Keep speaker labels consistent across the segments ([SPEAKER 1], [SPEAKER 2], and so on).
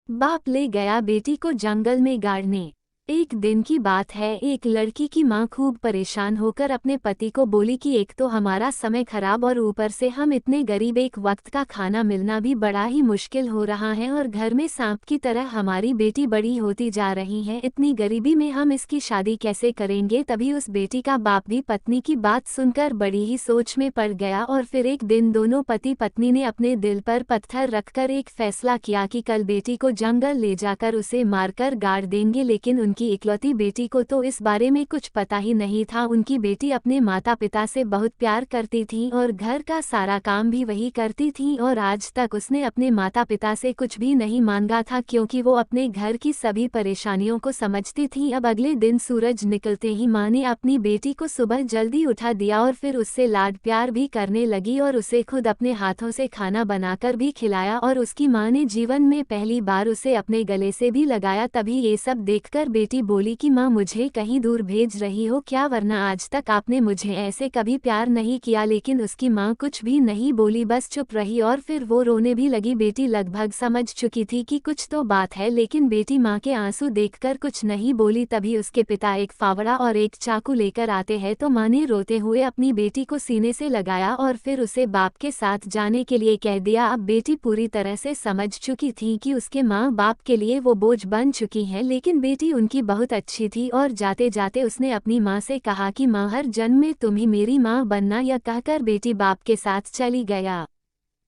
[SPEAKER 1] बाप ले गया बेटी को जंगल में गाड़ने। एक दिन की बात है, एक लड़की की माँ खूब परेशान होकर अपने पति को बोली कि एक तो हमारा समय खराब और ऊपर से हम इतने गरीब, एक वक्त का खाना मिलना भी बड़ा ही मुश्किल हो रहा है और घर में सांप की तरह हमारी बेटी बड़ी होती जा रही है। इतनी गरीबी में हम इसकी शादी कैसे करेंगे। तभी उस बेटी का बाप भी पत्नी की बात सुनकर बड़ी ही सोच में पड़ गया और फिर एक दिन दोनों पति पत्नी ने अपने दिल पर पत्थर रखकर एक फैसला किया कि कल बेटी को जंगल ले जाकर उसे मारकर गाड़ देंगे। लेकिन उनकी इकलौती बेटी को तो इस बारे में कुछ पता ही नहीं था। उनकी बेटी अपने माता पिता से बहुत प्यार करती थी और घर का सारा काम भी वही करती थी और आज तक उसने अपने माता पिता से कुछ भी नहीं मांगा था क्योंकि वो अपने घर की सभी परेशानियों को समझती थी। अब अगले दिन सूरज निकलते ही माँ ने अपनी बेटी को सुबह जल्दी उठा दिया और फिर उससे लाड प्यार भी करने लगी और उसे खुद अपने हाथों से खाना बनाकर भी खिलाया और उसकी माँ ने जीवन में पहली बार उसे अपने गले से भी लगाया। तभी ये सब देखकर बेटी बोली कि माँ मुझे कहीं दूर भेज रही हो क्या, वरना आज तक आपने मुझे ऐसे कभी प्यार नहीं किया। लेकिन उसकी माँ कुछ भी नहीं बोली, बस चुप रही और फिर वो रोने भी लगी। बेटी लगभग समझ चुकी थी कि कुछ तो बात है, लेकिन बेटी माँ के आंसू देखकर कुछ नहीं बोली। तभी उसके पिता एक फावड़ा और एक चाकू लेकर आते हैं तो माँ ने रोते हुए अपनी बेटी को सीने से लगाया और फिर उसे बाप के साथ जाने के लिए कह दिया। अब बेटी पूरी तरह से समझ चुकी थी कि उसके माँ बाप के लिए वो बोझ बन चुकी है, लेकिन बेटी उनकी बहुत अच्छी थी और जाते जाते उसने अपनी माँ से कहा कि माँ हर जन्म में तुम ही मेरी माँ बनना। यह कहकर बेटी बाप के साथ चली गया।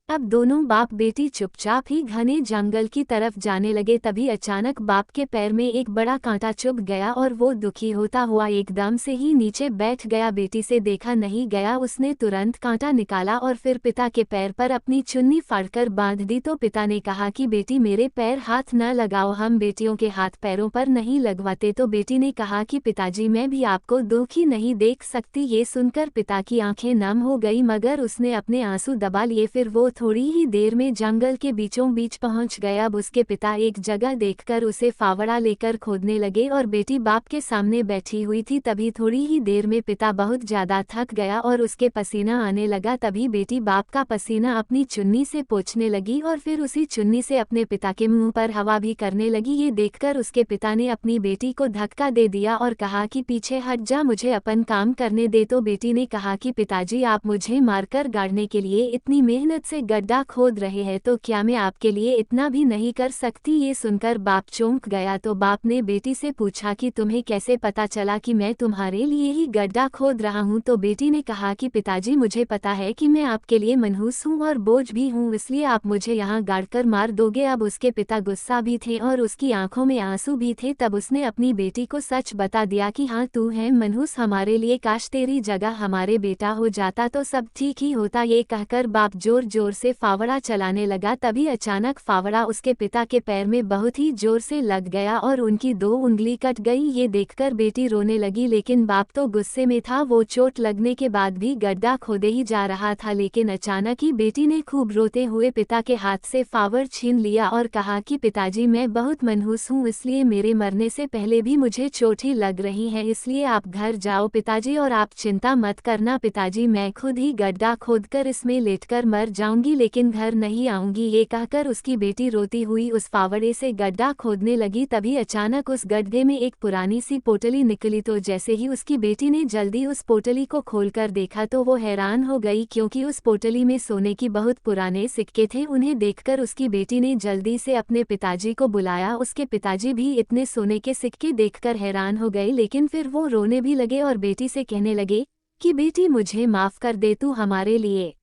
[SPEAKER 1] अब दोनों बाप बेटी चुपचाप ही घने जंगल की तरफ जाने लगे। तभी अचानक बाप के पैर में एक बड़ा कांटा चुभ गया और वो दुखी होता हुआ एकदम से ही नीचे बैठ गया। बेटी से देखा नहीं गया, उसने तुरंत कांटा निकाला और फिर पिता के पैर पर अपनी चुन्नी फाड़कर बांध दी। तो पिता ने कहा कि बेटी मेरे पैर हाथ न लगाओ, हम बेटियों के हाथ पैरों पर नहीं लगवाते। तो बेटी ने कहा कि पिताजी मैं भी आपको दुखी नहीं देख सकती। ये सुनकर पिता की आंखें नम हो गई, मगर उसने अपने आंसू दबा लिए। फिर वो थोड़ी ही देर में जंगल के बीचों बीच पहुंच गया। अब उसके पिता एक जगह देखकर उसे फावड़ा लेकर खोदने लगे और बेटी बाप के सामने बैठी हुई थी। तभी थोड़ी ही देर में पिता बहुत ज्यादा थक गया और उसके पसीना आने लगा। तभी बेटी बाप का पसीना अपनी चुन्नी से पोंछने लगी और फिर उसी चुन्नी से अपने पिता के मुंह पर हवा भी करने लगी। ये देखकर उसके पिता ने अपनी बेटी को धक्का दे दिया और कहा कि पीछे हट जा, मुझे अपन काम करने दे। तो बेटी ने कहा कि पिताजी आप मुझे मारकर गाड़ने के लिए इतनी मेहनत से गड्ढा खोद रहे हैं तो क्या मैं आपके लिए इतना भी नहीं कर सकती। ये सुनकर बाप चौंक गया। तो बाप ने बेटी से पूछा कि तुम्हें कैसे पता चला कि मैं तुम्हारे लिए ही गड्ढा खोद रहा हूँ। तो बेटी ने कहा कि पिताजी मुझे पता है कि मैं आपके लिए मनहूस हूँ और बोझ भी हूँ, इसलिए आप मुझे यहाँ गाड़कर मार दोगे। अब उसके पिता गुस्सा भी थे और उसकी आंखों में आंसू भी थे। तब उसने अपनी बेटी को सच बता दिया कि हाँ तू है मनहूस हमारे लिए, काश तेरी जगह हमारे बेटा हो जाता तो सब ठीक ही होता। ये कहकर बाप जोर जोर से फावड़ा चलाने लगा। तभी अचानक फावड़ा उसके पिता के पैर में बहुत ही जोर से लग गया और उनकी 2 उंगली कट गई। ये देखकर बेटी रोने लगी, लेकिन बाप तो गुस्से में था। वो चोट लगने के बाद भी गड्ढा खोदे ही जा रहा था, लेकिन अचानक ही बेटी ने खूब रोते हुए पिता के हाथ से फावड़ छीन लिया और कहा कि पिताजी मैं बहुत मनहूस हूँ, इसलिए मेरे मरने से पहले भी मुझे चोट ही लग रही है, इसलिए आप घर जाओ पिताजी और आप चिंता मत करना पिताजी, मैं खुद ही गड्ढा खोदकर इसमें लेटकर मर जाऊंगी, लेकिन घर नहीं आऊंगी। ये कहकर उसकी बेटी रोती हुई उस फावड़े से गड्ढा खोदने लगी। तभी अचानक उस गड्ढे में एक पुरानी सी पोटली निकली। तो जैसे ही उसकी बेटी ने जल्दी उस पोटली को खोलकर देखा तो वो हैरान हो गई, क्योंकि उस पोटली में सोने की बहुत पुराने सिक्के थे। उन्हें देखकर उसकी बेटी ने जल्दी से अपने पिताजी को बुलाया। उसके पिताजी भी इतने सोने के सिक्के देखकर हैरान हो गए, लेकिन फिर वो रोने भी लगे और बेटी से कहने लगे कि बेटी मुझे माफ कर दे, तू हमारे लिए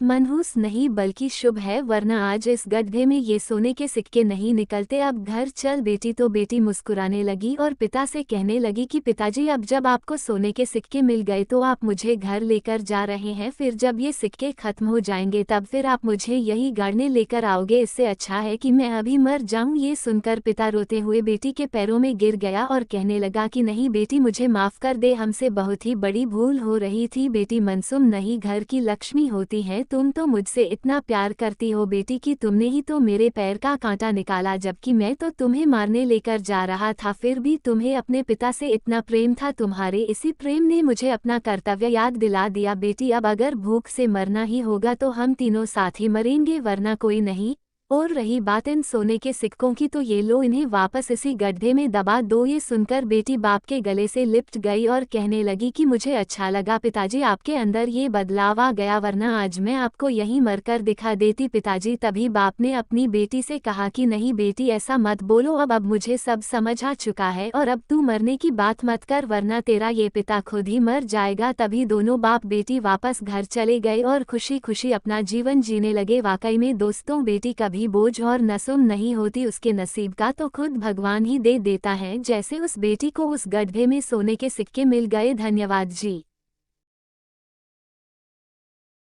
[SPEAKER 1] मनहूस नहीं बल्कि शुभ है, वरना आज इस गड्ढे में ये सोने के सिक्के नहीं निकलते। अब घर चल बेटी। तो बेटी मुस्कुराने लगी और पिता से कहने लगी कि पिताजी अब जब आपको सोने के सिक्के मिल गए तो आप मुझे घर लेकर जा रहे हैं, फिर जब ये सिक्के खत्म हो जाएंगे तब फिर आप मुझे यही गाड़ने लेकर आओगे, इससे अच्छा है कि मैं अभी मर जाऊं। ये सुनकर पिता रोते हुए बेटी के पैरों में गिर गया और कहने लगा कि नहीं बेटी मुझे माफ कर दे, हमसे बहुत ही बड़ी भूल हो रही थी। बेटी मनसूम नहीं घर की लक्ष्मी होती है, तुम तो मुझसे इतना प्यार करती हो बेटी कि तुमने ही तो मेरे पैर का कांटा निकाला, जबकि मैं तो तुम्हें मारने लेकर जा रहा था, फिर भी तुम्हें अपने पिता से इतना प्रेम था। तुम्हारे इसी प्रेम ने मुझे अपना कर्तव्य याद दिला दिया। बेटी अब अगर भूख से मरना ही होगा तो हम तीनों साथ ही मरेंगे, वरना कोई नहीं। और रही बात इन सोने के सिक्कों की तो ये लो इन्हें वापस इसी गड्ढे में दबा दो। ये सुनकर बेटी बाप के गले से लिपट गई और कहने लगी कि मुझे अच्छा लगा पिताजी आपके अंदर ये बदलाव आ गया, वरना आज मैं आपको यहीं मरकर दिखा देती। पिताजी तभी बाप ने अपनी बेटी से कहा कि नहीं बेटी ऐसा मत बोलो, अब मुझे सब समझ आ चुका है और अब तू मरने की बात मत कर वरना तेरा ये पिता खुद ही मर जाएगा। तभी दोनों बाप बेटी वापस घर चले गए और खुशी खुशी अपना जीवन जीने लगे। वाकई में दोस्तों बेटी कभी बोझ और नसूम नहीं होती, उसके नसीब का तो खुद भगवान ही दे देता है। जैसे उस बेटी को उस गड्ढे में सोने के सिक्के मिल गए। धन्यवाद जी।